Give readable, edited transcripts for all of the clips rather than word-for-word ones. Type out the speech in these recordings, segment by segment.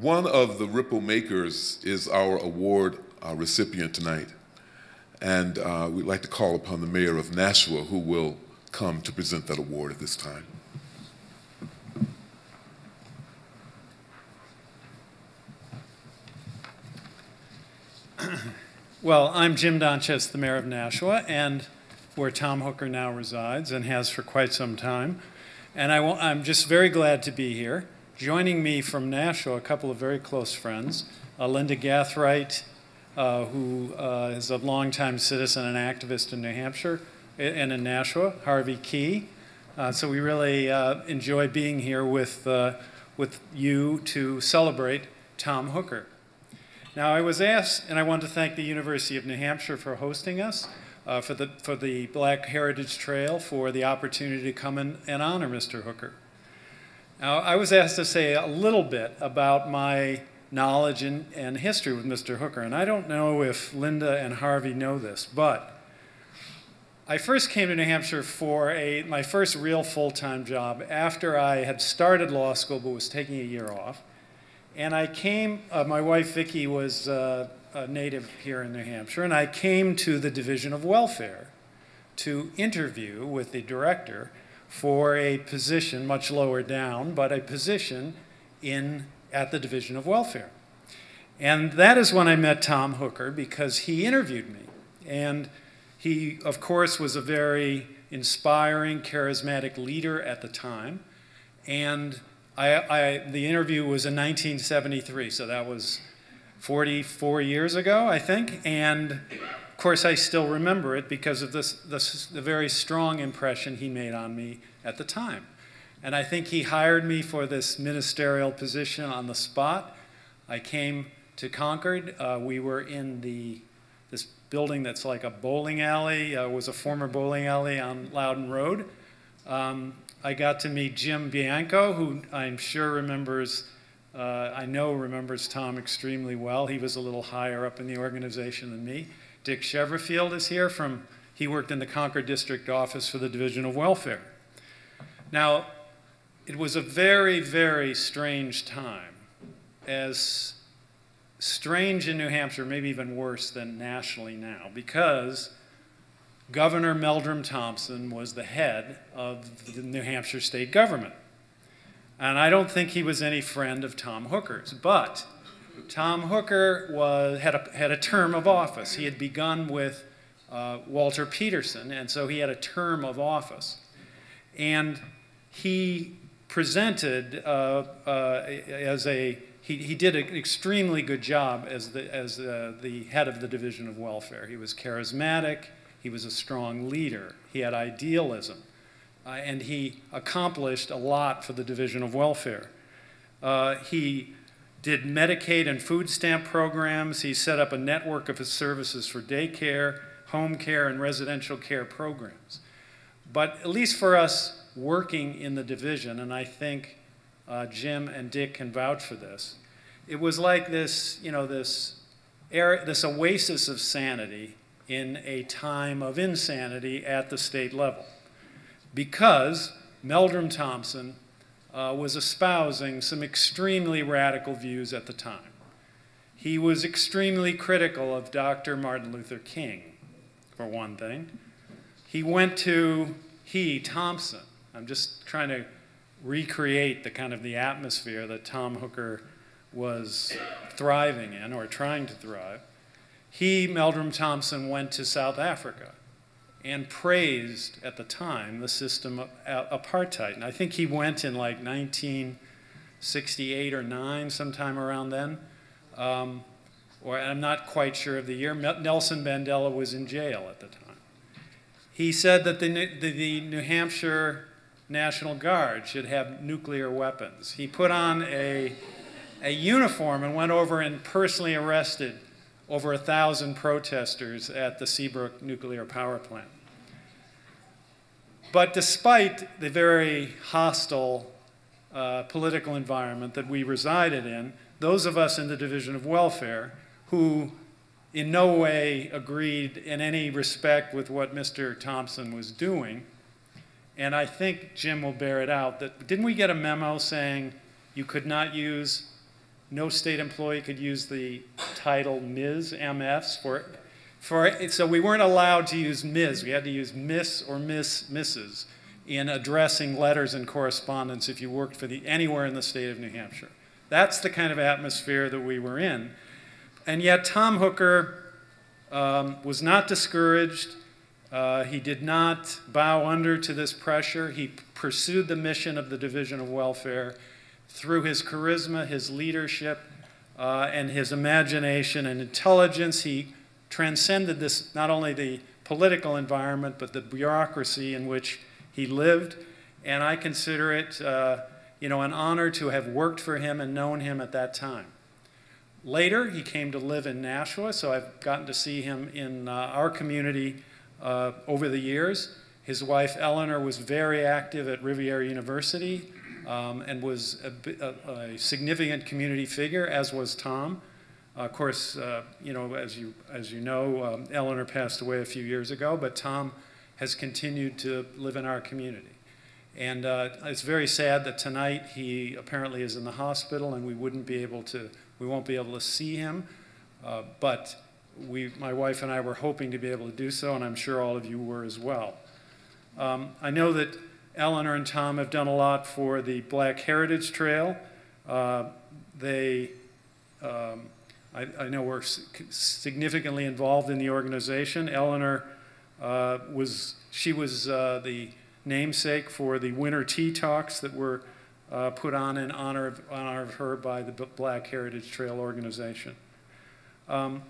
One of the Ripple makers is our award recipient tonight. And we'd like to call upon the mayor of Nashua, who will come to present that award at this time. Well, I'm Jim Donches, the mayor of Nashua, and where Tom Hooker now resides and has for quite some time. And I'm just very glad to be here. Joining me from Nashua, a couple of very close friends, Linda Gathright, who is a longtime citizen and activist in New Hampshire and in Nashua, Harvey Key. So we really enjoy being here with you to celebrate Tom Hooker. Now, I was asked, and I want to thank the University of New Hampshire for hosting us, for the Black Heritage Trail, for the opportunity to come and honor Mr. Hooker. Now, I was asked to say a little bit about my knowledge and history with Mr. Hooker, and I don't know if Linda and Harvey know this, but I first came to New Hampshire for my first real full-time job after I had started law school but was taking a year off. And I came, my wife Vicki was a native here in New Hampshire, and I came to the Division of Welfare to interview with the director for a position much lower down, but a position at the Division of Welfare. And that is when I met Tom Hooker, because he interviewed me. And he, of course, was a very inspiring, charismatic leader at the time. And the interview was in 1973, so that was 44 years ago, I think. And of course, I still remember it because of the very strong impression he made on me at the time. And I think he hired me for this ministerial position on the spot. I came to Concord. We were in this building that's like a bowling alley. It was a former bowling alley on Loudon Road. I got to meet Jim Bianco, who I'm sure remembers Tom extremely well. He was a little higher up in the organization than me. Dick Cheverfield is here he worked in the Concord District Office for the Division of Welfare. Now, it was a very, very strange time, as strange in New Hampshire, maybe even worse than nationally now, because Governor Meldrum Thompson was the head of the New Hampshire state government. And I don't think he was any friend of Tom Hooker's, but Tom Hooker had a term of office. He had begun with Walter Peterson, and so he had a term of office. And he presented he did an extremely good job as the head of the Division of Welfare. He was charismatic. He was a strong leader. He had idealism. And he accomplished a lot for the Division of Welfare. He did Medicaid and food stamp programs. He set up a network of his services for daycare, home care, and residential care programs. But at least for us working in the division, and I think Jim and Dick can vouch for this, it was like this, this oasis of sanity in a time of insanity at the state level, because Meldrum Thompson was espousing some extremely radical views at the time. He was extremely critical of Dr. Martin Luther King, for one thing. Thompson, I'm just trying to recreate the atmosphere that Tom Hooker was thriving in, or trying to thrive. Meldrum Thompson, went to South Africa and praised, at the time, the system of apartheid. And I think he went in like 1968 or 9, sometime around then. Or I'm not quite sure of the year. Nelson Mandela was in jail at the time. He said that the New Hampshire National Guard should have nuclear weapons. He put on a uniform and went over and personally arrested over 1,000 protesters at the Seabrook nuclear power plant. But despite the very hostile political environment that we resided in, those of us in the Division of Welfare who in no way agreed in any respect with what Mr. Thompson was doing, and I think Jim will bear it out, that didn't we get a memo saying you could not use no state employee could use the title Ms., MFs so we weren't allowed to use Ms. We had to use Miss or Mrs. in addressing letters and correspondence if you worked for anywhere in the state of New Hampshire. That's the kind of atmosphere that we were in. And yet Tom Hooker was not discouraged. He did not bow under to this pressure. He pursued the mission of the Division of Welfare through his charisma, his leadership, and his imagination and intelligence. He transcended this, not only the political environment, but the bureaucracy in which he lived. And I consider it an honor to have worked for him and known him at that time. Later, he came to live in Nashua, so I've gotten to see him in our community over the years. His wife, Eleanor, was very active at Riviera University and was a significant community figure, as was Tom. Of course, as you know, Eleanor passed away a few years ago, but Tom has continued to live in our community. And it's very sad that tonight he apparently is in the hospital and we won't be able to see him. But my wife and I were hoping to be able to do so, and I'm sure all of you were as well. I know that Eleanor and Tom have done a lot for the Black Heritage Trail. I know we're significantly involved in the organization. Eleanor was the namesake for the Winter Tea Talks that were put on in honor of her by the Black Heritage Trail organization.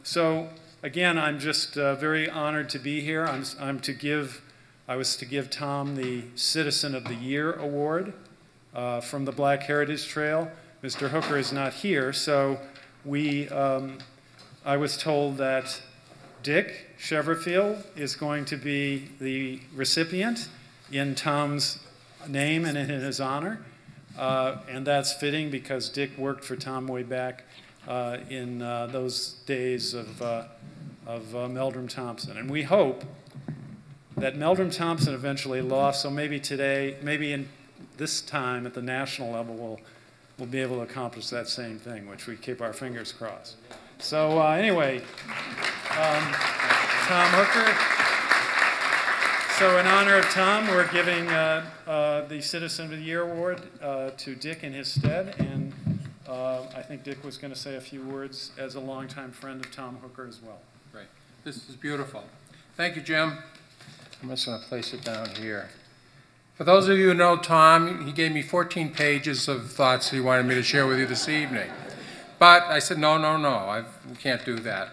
So again, I'm just very honored to be here. I was to give Tom the Citizen of the Year award from the Black Heritage Trail. Mr. Hooker is not here, so I was told that Dick Cheverfield is going to be the recipient in Tom's name and in his honor. And that's fitting because Dick worked for Tom way back in those days of Meldrum Thompson. And we hope that Meldrum Thompson eventually lost, so maybe today, maybe in this time at the national level, we'll be able to accomplish that same thing, which we keep our fingers crossed. So anyway, Tom Hooker. So in honor of Tom, we're giving the Citizen of the Year award to Dick in his stead, and I think Dick was going to say a few words as a longtime friend of Tom Hooker as well. Great. This is beautiful. Thank you, Jim. I'm just going to place it down here. For those of you who know Tom, he gave me 14 pages of thoughts he wanted me to share with you this evening. But I said, no, we can't do that.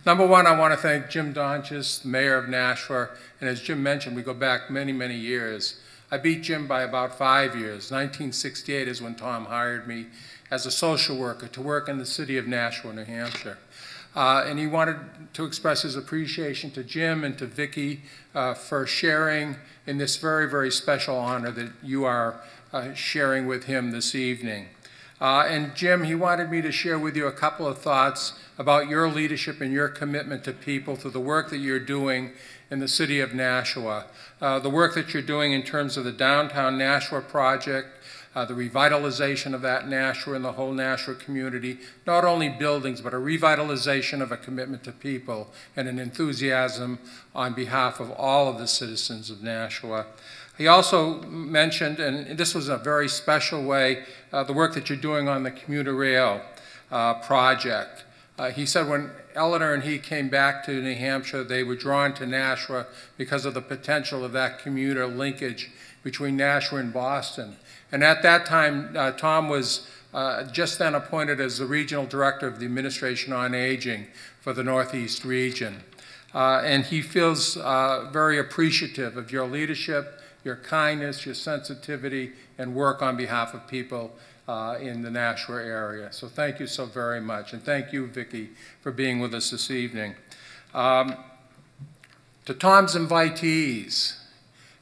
Number one, I want to thank Jim Donchis, the mayor of Nashua, and as Jim mentioned, we go back many, many years. I beat Jim by about 5 years. 1968 is when Tom hired me as a social worker to work in the city of Nashua, New Hampshire. And he wanted to express his appreciation to Jim and to Vicki for sharing in this very, very special honor that you are sharing with him this evening. And Jim, he wanted me to share with you a couple of thoughts about your leadership and your commitment to people through the work that you're doing in the city of Nashua. The work that you're doing in terms of the Downtown Nashua project, the revitalization of that Nashua and the whole Nashua community, not only buildings, but a revitalization of a commitment to people and an enthusiasm on behalf of all of the citizens of Nashua. He also mentioned, and this was a very special way, the work that you're doing on the commuter rail project. He said when Eleanor and he came back to New Hampshire, they were drawn to Nashua because of the potential of that commuter linkage between Nashua and Boston. And at that time, Tom was just then appointed as the regional director of the Administration on Aging for the Northeast region. And he feels very appreciative of your leadership, your kindness, your sensitivity, and work on behalf of people in the Nashua area. So thank you so very much. And thank you, Vicki, for being with us this evening. To Tom's invitees,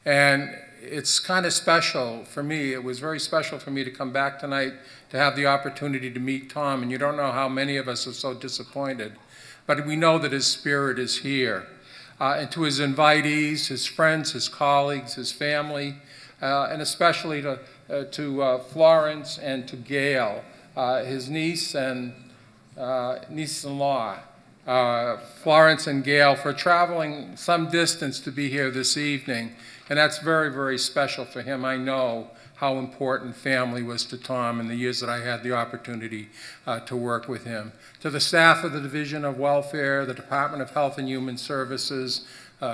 and it's kind of special for me. It was very special for me to come back tonight to have the opportunity to meet Tom, and you don't know how many of us are so disappointed. But we know that his spirit is here. And to his invitees, his friends, his colleagues, his family, and especially to Florence and to Gail, his niece and niece-in-law, Florence and Gail, for traveling some distance to be here this evening. And that's very, very special for him. I know how important family was to Tom in the years that I had the opportunity to work with him. To the staff of the Division of Welfare, the Department of Health and Human Services,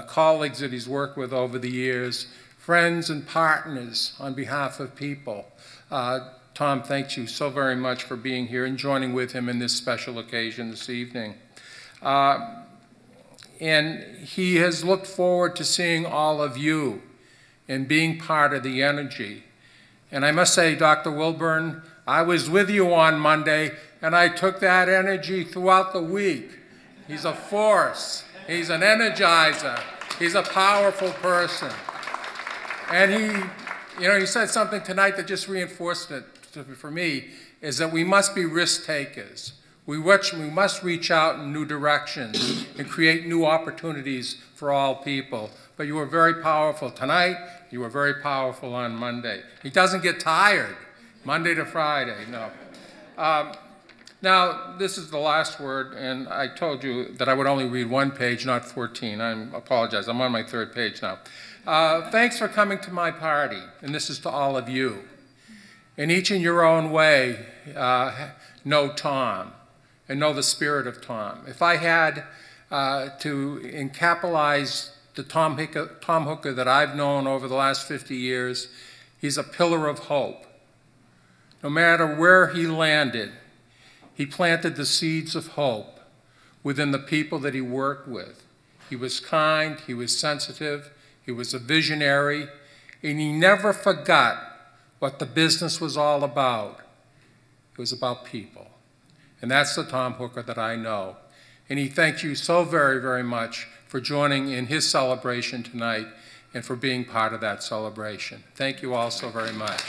colleagues that he's worked with over the years, friends and partners on behalf of people. Tom, thanks you so very much for being here and joining with him in this special occasion this evening. And he has looked forward to seeing all of you and being part of the energy. And I must say, Dr. Wilburn, I was with you on Monday, and I took that energy throughout the week. He's a force. He's an energizer. He's a powerful person. And he said something tonight that just reinforced it for me, is that we must be risk takers. We must reach out in new directions and create new opportunities for all people. But you were very powerful tonight. You were very powerful on Monday. He doesn't get tired, Monday to Friday, no. Now, this is the last word, and I told you that I would only read one page, not 14. I apologize. I'm on my third page now. Thanks for coming to my party, and this is to all of you. And each in your own way, know Tom and know the spirit of Tom. If I had to encapsulize the Tom Hooker that I've known over the last 50 years, he's a pillar of hope. No matter where he landed, he planted the seeds of hope within the people that he worked with. He was kind, he was sensitive, he was a visionary, and he never forgot what the business was all about. It was about people. And that's the Tom Hooker that I know. And he thanks you so very, very much for joining in his celebration tonight and for being part of that celebration. Thank you all so very much.